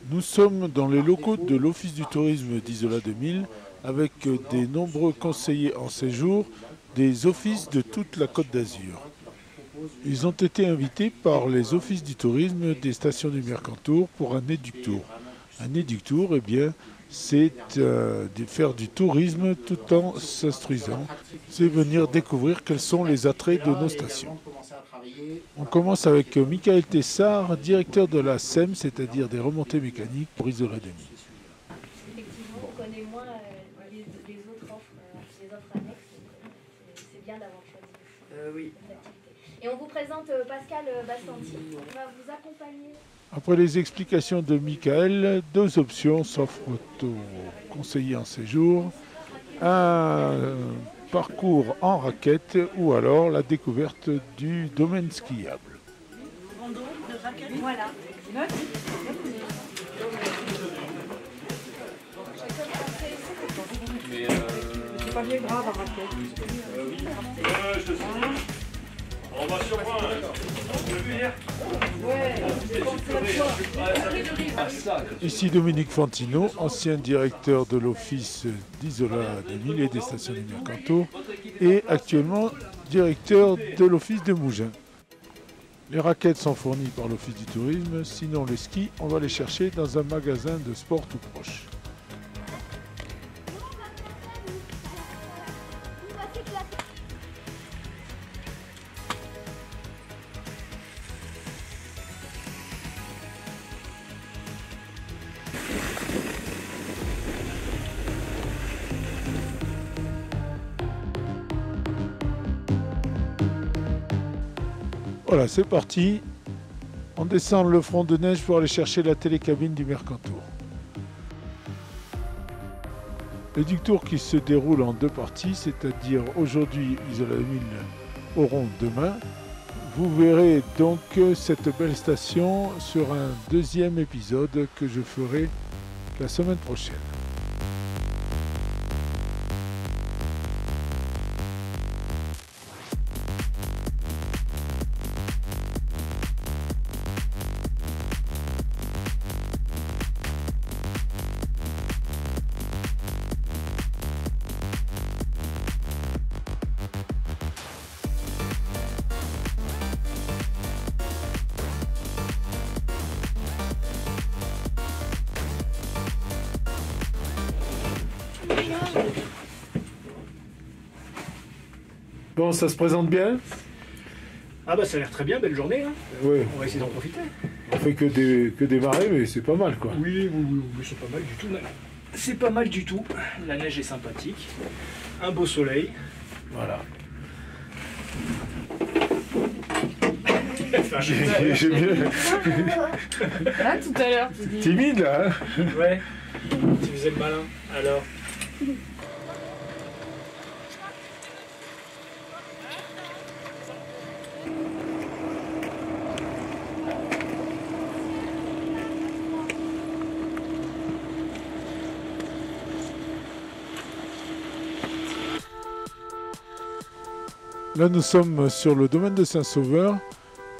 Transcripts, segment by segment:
Nous sommes dans les locaux de l'Office du tourisme d'Isola 2000 avec des nombreux conseillers en séjour des offices de toute la Côte d'Azur. Ils ont été invités par les offices du tourisme des stations du Mercantour pour un éductour. Un éductour, eh bien, c'est de faire du tourisme tout en s'instruisant. C'est venir découvrir quels sont les attraits de nos stations. On commence avec Michael Tessard, directeur de la SEM, c'est-à-dire des remontées mécaniques pour Isola 2000. Effectivement, on connaît moins les autres offres, les offres annexes. C'est bien d'avoir choisi Oui. l'activité. Et on vous présente Pascal Bastanti, qui va vous accompagner. Après les explications de Michael, deux options s'offrent aux conseillers en séjour. Un parcours en raquette ou alors la découverte du domaine skiable. Rando de raquette. Voilà. C'est pas bien grave à raquette. Je te suis. On va surprendre. Ici Dominique Fantino, ancien directeur de l'office d'Isola 2000 et des stations du Mercantour et actuellement directeur de l'office de Mougins. Les raquettes sont fournies par l'office du tourisme, sinon les skis, on va les chercher dans un magasin de sport tout proche. Voilà, c'est parti. On descend le front de neige pour aller chercher la télécabine du Mercantour. L'éductour qui se déroule en deux parties, c'est-à-dire aujourd'hui Isola 2000 auront demain. Vous verrez donc cette belle station sur un deuxième épisode que je ferai la semaine prochaine. Bon, ça se présente bien? Ah bah ça a l'air très bien, belle journée. Hein. Oui, On va essayer d'en profiter. on fait que démarrer, mais c'est pas mal quoi. Oui, c'est pas mal du tout. C'est pas mal du tout. La neige est sympathique. Un beau soleil. Voilà. Enfin, J'ai bien. Ah, tout à l'heure, tu dis. Timide là, hein? ouais. Tu faisais le malin. Alors. Là, nous sommes sur le domaine de Saint-Sauveur.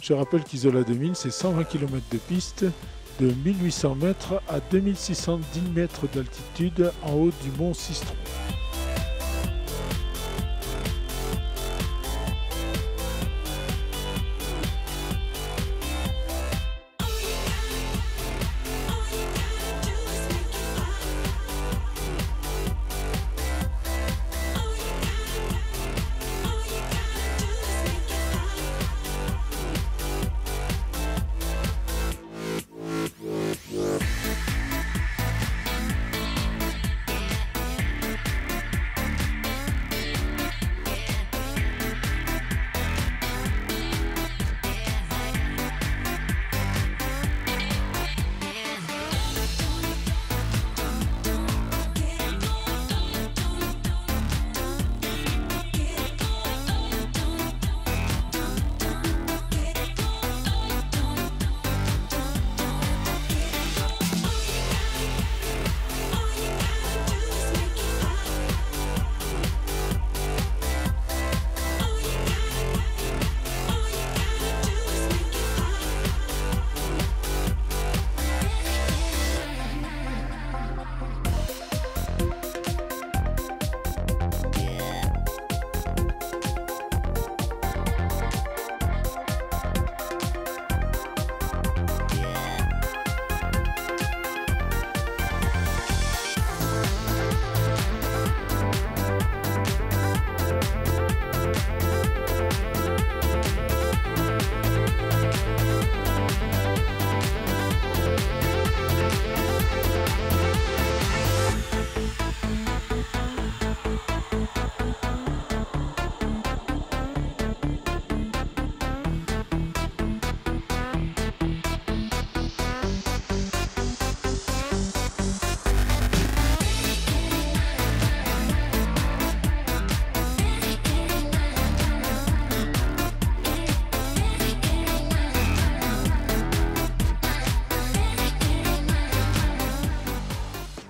Je rappelle qu'Isola 2000, c'est 120 km de piste, de 1800 mètres à 2610 mètres d'altitude en haut du mont Sistron.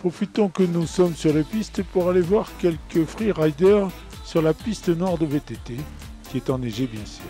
Profitons que nous sommes sur les pistes pour aller voir quelques freeriders sur la piste nord de VTT, qui est enneigée bien sûr.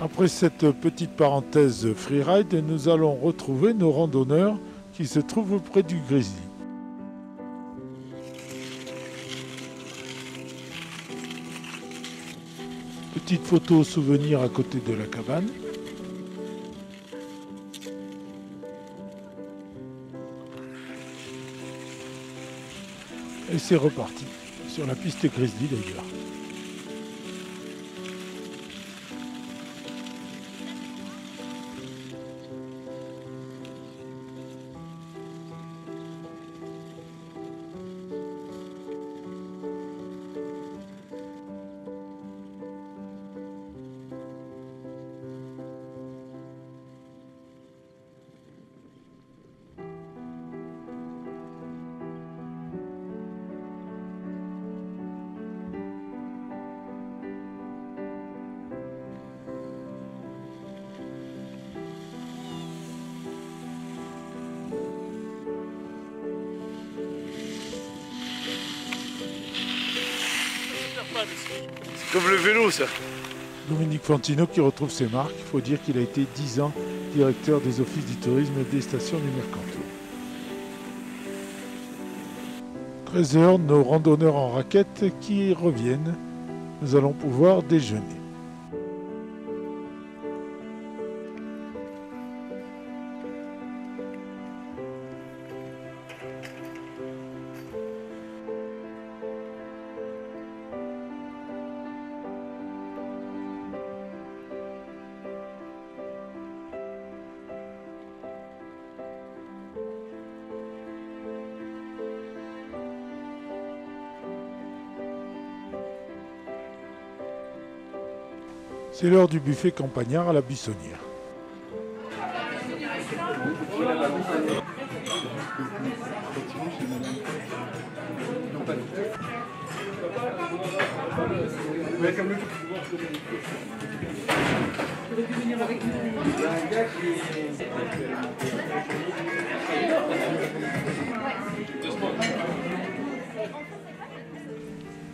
Après cette petite parenthèse freeride, nous allons retrouver nos randonneurs qui se trouvent près du Grizzly. Petite photo souvenir à côté de la cabane. Et c'est reparti, sur la piste Grizzly d'ailleurs. Comme le vélo, ça. Dominique Fantino qui retrouve ses marques. Il faut dire qu'il a été 10 ans directeur des offices du tourisme des stations du Mercantour. 13h, nos randonneurs en raquette qui reviennent. Nous allons pouvoir déjeuner. C'est l'heure du buffet campagnard à la Buissonnière.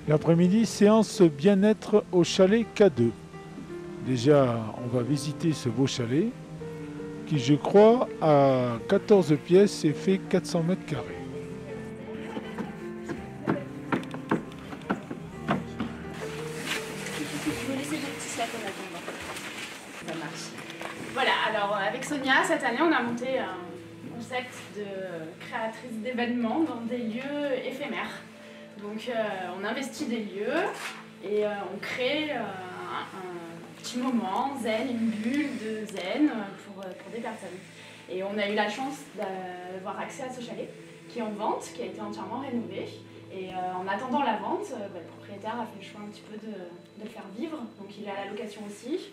L'après-midi, séance bien-être au chalet K2. Déjà, on va visiter ce beau chalet qui, je crois, a 14 pièces et fait 400 mètres carrés. Je vais laisser vos petits sacs en attendant. Voilà, alors avec Sonia, cette année, on a monté un concept de créatrice d'événements dans des lieux éphémères. Donc on investit des lieux et on crée un petit moment zen, une bulle de zen pour des personnes. Et on a eu la chance d'avoir accès à ce chalet qui est en vente, qui a été entièrement rénové. Et en attendant la vente, le propriétaire a fait le choix un petit peu de le faire vivre, donc il est à la location aussi.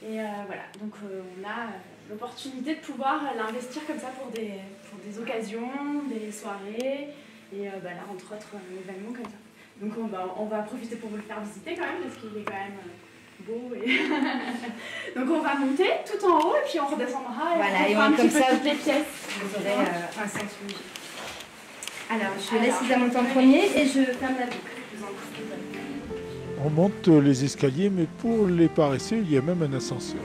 Et voilà, donc on a l'opportunité de pouvoir l'investir comme ça pour des occasions, des soirées, et là entre autres un événement comme ça. Donc on va profiter pour vous le faire visiter quand même, parce qu'il est quand même beau. Et donc on va monter tout en haut et puis on redescendra et voilà, on fera un comme petit peu ça, toutes les pièces. Vous aurez un sens logique. Alors, je laisse Isa monter en premier et je ferme la boucle. Je vous en prie. On monte les escaliers, mais pour les paresseux, il y a même un ascenseur.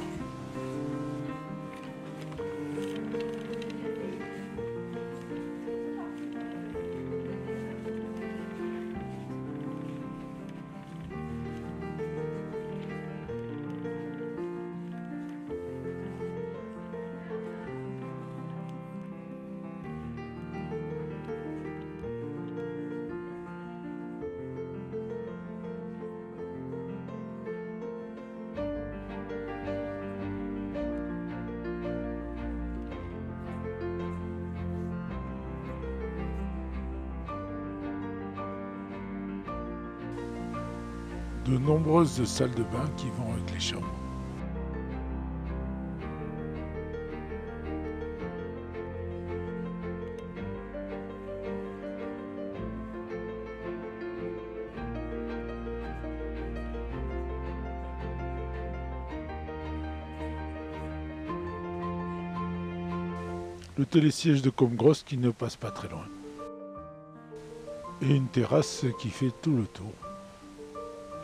De nombreuses salles de bain qui vont avec les chambres. Le télésiège de Comgrosse qui ne passe pas très loin. Et une terrasse qui fait tout le tour.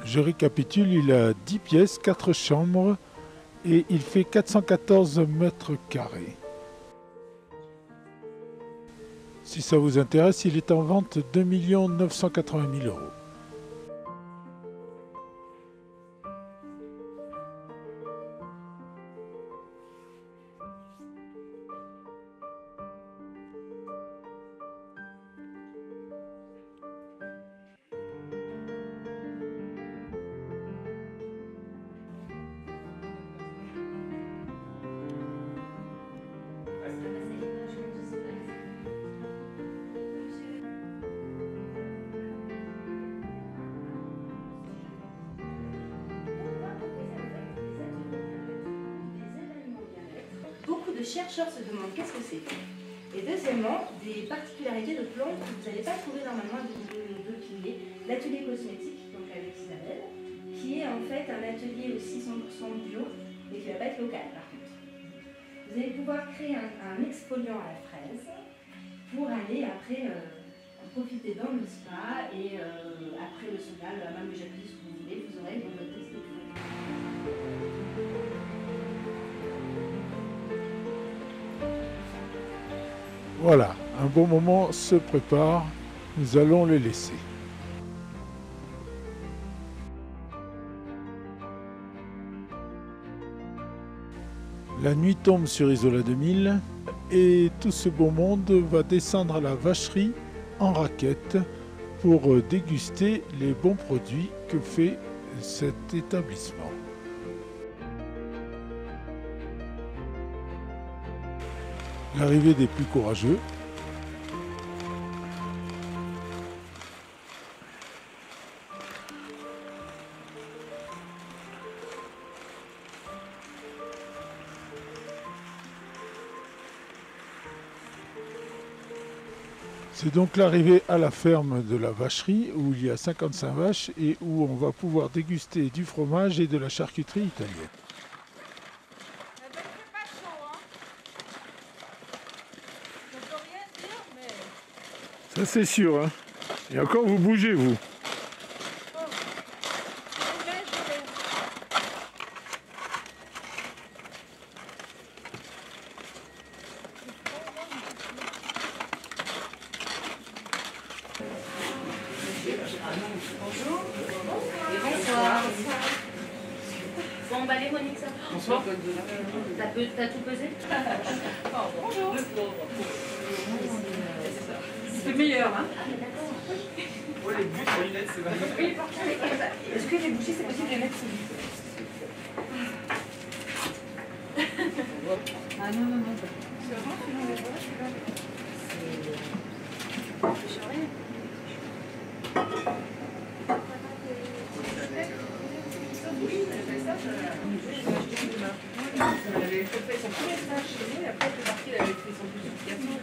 Je récapitule, il a 10 pièces, 4 chambres et il fait 414 mètres carrés. Si ça vous intéresse, il est en vente 2 980 000 €. Beaucoup de chercheurs se demandent qu'est-ce que c'est. Et deuxièmement, des particularités de plantes que vous n'allez pas trouver normalement de piliers. L'atelier cosmétique, donc avec Isabelle, qui est en fait un atelier aussi 100% bio, mais qui ne va pas être local par contre. Vous allez pouvoir créer un exfoliant à la fraise pour aller après profiter dans le spa et après le sauna, même le jacuzzi, ce que vous voulez, vous aurez votre test de Voilà, un bon moment se prépare, nous allons les laisser. La nuit tombe sur Isola 2000 et tout ce beau monde va descendre à la vacherie en raquette pour déguster les bons produits que fait cet établissement. L'arrivée des plus courageux. C'est donc l'arrivée à la ferme de la vacherie où il y a 55 vaches et où on va pouvoir déguster du fromage et de la charcuterie italienne. Ça c'est sûr, hein. Et encore vous bougez vous. Bonjour. Et bonsoir. emballé, Monique, ça? Bonsoir. T'as tout pesé? Bonjour. C'est meilleur, hein? Ah, mais d'accord. Ouais, les bus, les lunettes, c'est vrai. Oui, par contre. Est-ce que les bouchées, c'est possible de les mettre sous vide? Ah non, non, non. C'est vraiment selon les voies, celui-là. C'est rien. Elle avait fait son premier stage chez nous et après elle est partie, elle avait fait son purification.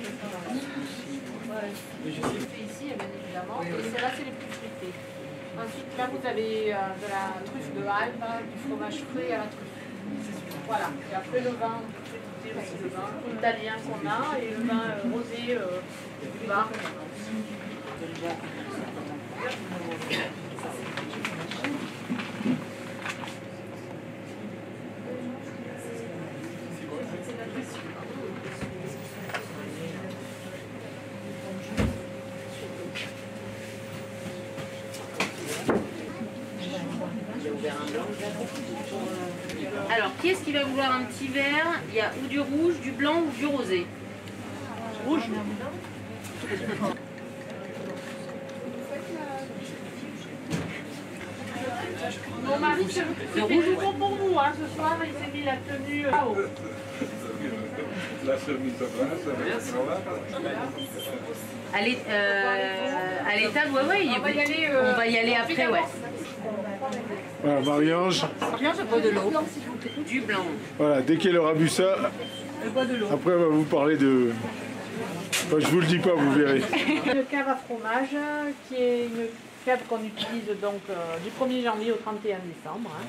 Je fait ici, bien évidemment. Et celles-là, c'est les plus fruitées. Ensuite, là, vous avez de la truffe de Albe, du fromage frais à la truffe. Voilà. Et après, le vin, vous pouvez goûter aussi le vin italien qu'on a et le vin rosé du bar. Alors, qui est-ce qui va vouloir un petit verre? Il y a ou du rouge, du blanc ou du rosé. Rouge. Mon mari, c'était nouveau pour vous. Hein. Ce soir, il s'est mis la tenue là-haut. La chemise de France, À l'étable, ouais, On va y aller, on va y aller après, ouais. Voilà, Marie-Ange. Bien, je bois de l'eau. Du blanc. Voilà, dès qu'elle aura bu ça, après elle va vous parler de... Enfin, je vous le dis pas, vous verrez. Une cave à fromage, qui est une cave qu'on utilise donc du 1er janvier au 31 décembre. Hein.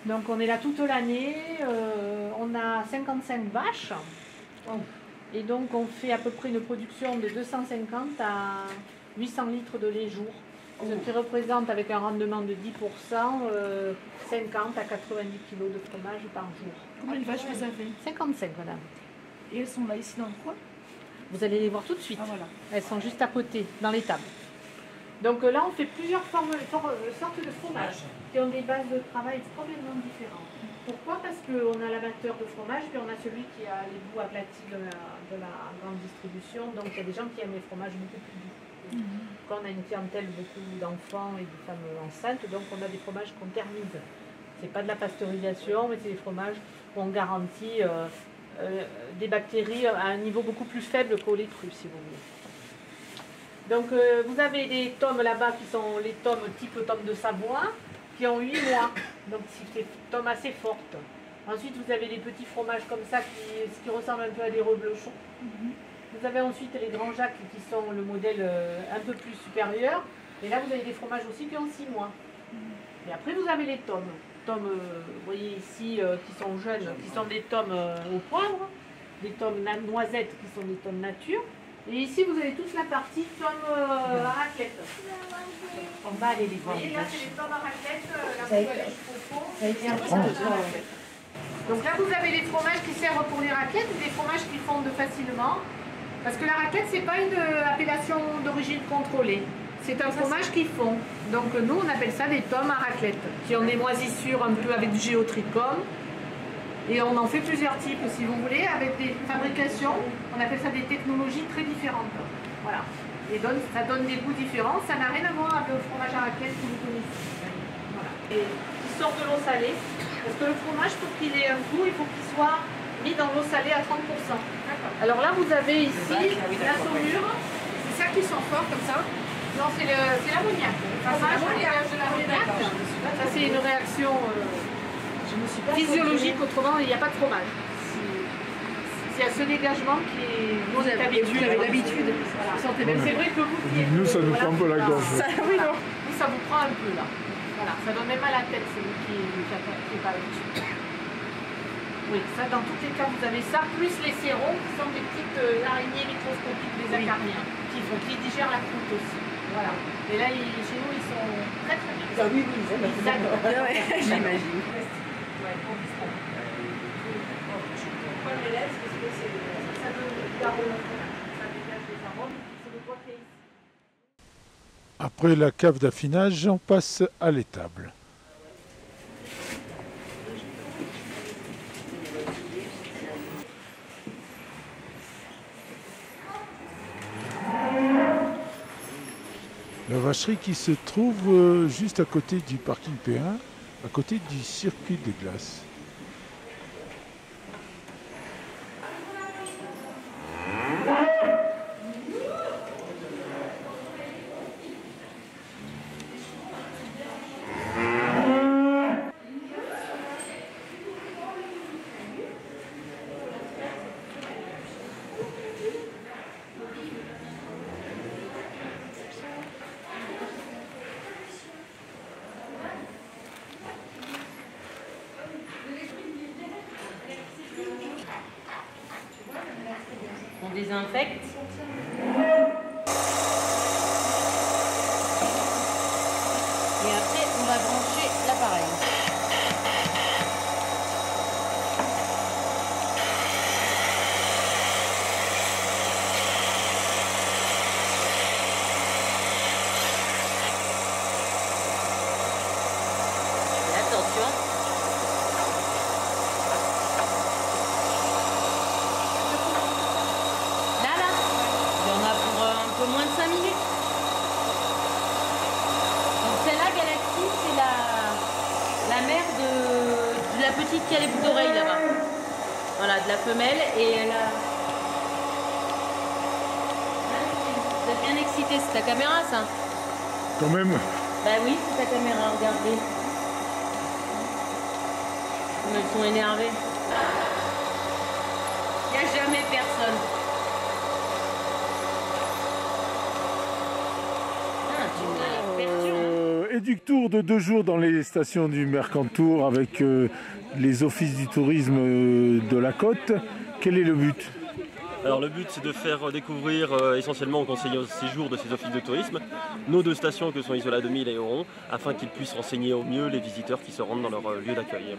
Donc on est là toute l'année, on a 55 vaches. Et donc on fait à peu près une production de 250 à 800 litres de lait jour. Ce qui représente avec un rendement de 10%, 50 à 90 kg de fromage par jour. Combien de vaches vous avez? 55, madame. Et elles sont là, ici dans le coin? Vous allez les voir tout de suite. Ah voilà. Elles sont juste à côté, dans l'étable. Donc là, on fait plusieurs sortes de fromages qui ont des bases de travail complètement différentes. Pourquoi? Parce qu'on a l'amateur de fromage, puis on a celui qui a les bouts aplatis de la grande distribution. Donc il y a des gens qui aiment les fromages beaucoup plus doux. Quand on a une clientèle, beaucoup d'enfants et de femmes enceintes, donc on a des fromages qu'on thermise. C'est pas de la pasteurisation, mais c'est des fromages où on garantit des bactéries à un niveau beaucoup plus faible qu'au lait cru, si vous voulez. Donc vous avez des tomes là-bas qui sont les tomes type tome de Savoie, qui ont 8 mois, donc c'est des tomes assez fortes. Ensuite vous avez des petits fromages comme ça qui ressemblent un peu à des reblochons. Vous avez ensuite les grands Jacques qui sont le modèle un peu plus supérieur. Et là vous avez des fromages aussi qui ont 6 mois. Et après vous avez les tomes. Vous voyez ici, qui sont jeunes, qui sont des tomes au poivre, des tomes noisettes qui sont des tomes nature. Et ici, vous avez toute la partie tomes à raclette. On va aller les voir. Et là, c'est les tomes à raclette, la poêle au raclette. Donc là, vous avez les fromages qui servent pour les raclettes, des fromages qui fondent facilement. Parce que la raclette, c'est pas une appellation d'origine contrôlée. C'est un fromage qui fond. Donc nous, on appelle ça des tomes à raclette, qui ont des moisissures un peu avec du géotrichum. Et on en fait plusieurs types, si vous voulez, avec des fabrications, on appelle ça des technologies très différentes. Voilà. Et donc, ça donne des goûts différents. Ça n'a rien à voir avec le fromage à raclette que vous connaissez. Voilà. Et qui sort de l'eau salée. Parce que le fromage, pour qu'il ait un goût, il faut qu'il soit mis dans l'eau salée à 30%. Alors là, vous avez ici la saumure. C'est ça qui sent fort comme ça. Non, c'est l'ammoniac. Ça dégage de l'ammoniac. Ça, c'est une réaction physiologique, autrement, il n'y a pas de fromage. C'est à ce dégagement qui est Vous avez l'habitude. C'est vrai que vous... Nous, ça nous prend un peu la gorge. Oui, non. Vous, ça vous prend un peu là. Voilà, ça donne même à la tête, c'est vous qui n'est pas l'habitude. Oui, ça, dans toutes les cas, vous avez ça, plus les sérons, qui sont des petites araignées microscopiques, des acariens, qui digèrent la croûte aussi. Voilà. Et là, chez nous, ils sont très très bien. Ah oui, oui, Ils adorent. J'imagine. Après la cave d'affinage, on passe à l'étable. vacherie qui se trouve juste à côté du parking P1, à côté du circuit des glaces. On désinfecte. Et après, on va brancher l'appareil. Et attention. Moins de 5 minutes. Donc celle-là, Galaxy, c'est la mère de la petite qui a les boucles d'oreilles là-bas. Voilà, de la femelle et elle a... Vous êtes bien excité, c'est ta caméra ça? Quand même. Bah oui, c'est ta caméra, regardez. Comme elles sont énervées. Il n'y a jamais personne. Éductour de 2 jours dans les stations du Mercantour avec les offices du tourisme de la côte. Quel est le but? Alors le but c'est de faire découvrir essentiellement aux conseillers au séjour de ces offices de tourisme nos 2 stations que sont Isola 2000 et Oron afin qu'ils puissent renseigner au mieux les visiteurs qui se rendent dans leur lieu d'accueil.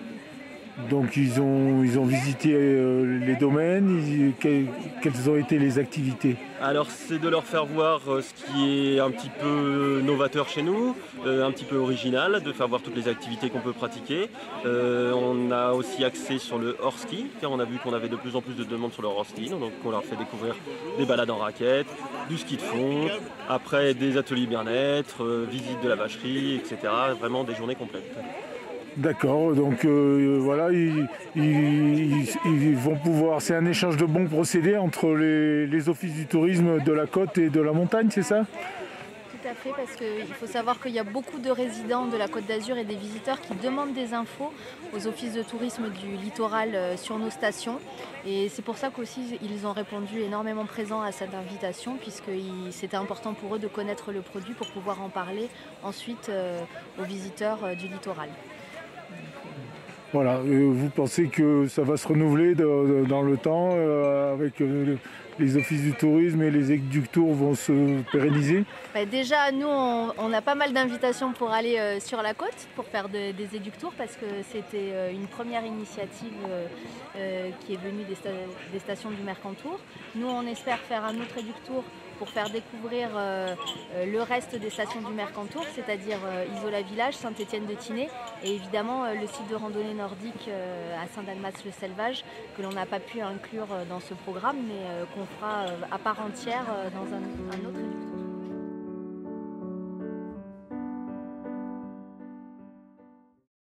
Donc ils ont visité les domaines, quelles ont été les activités? Alors c'est de leur faire voir ce qui est un petit peu novateur chez nous, un petit peu original, de faire voir toutes les activités qu'on peut pratiquer. On a aussi axé sur le hors-ski, car on a vu qu'on avait de plus en plus de demandes sur le hors-ski, donc on leur fait découvrir des balades en raquettes, du ski de fond, après des ateliers bien-être, visite de la vacherie, etc. Vraiment des journées complètes. D'accord, donc voilà, ils vont pouvoir, c'est un échange de bons procédés entre les offices du tourisme de la côte et de la montagne, c'est ça? Tout à fait, parce qu'il faut savoir qu'il y a beaucoup de résidents de la Côte d'Azur et des visiteurs qui demandent des infos aux offices de tourisme du littoral sur nos stations. Et c'est pour ça qu'aussi ils ont répondu énormément présents à cette invitation, puisque c'était important pour eux de connaître le produit pour pouvoir en parler ensuite aux visiteurs du littoral. Voilà, vous pensez que ça va se renouveler dans le temps avec les offices du tourisme et les éductours vont se pérenniser? Déjà, nous, on a pas mal d'invitations pour aller sur la côte, pour faire des éductours, parce que c'était une première initiative qui est venue des stations du Mercantour. Nous, on espère faire un autre éductour pour faire découvrir le reste des stations du Mercantour, c'est-à-dire Isola Village, Saint-Étienne-de-Tinée et évidemment le site de randonnée nordique à Saint-Dalmas-le-Selvage que l'on n'a pas pu inclure dans ce programme mais qu'on fera à part entière dans un autre éductour.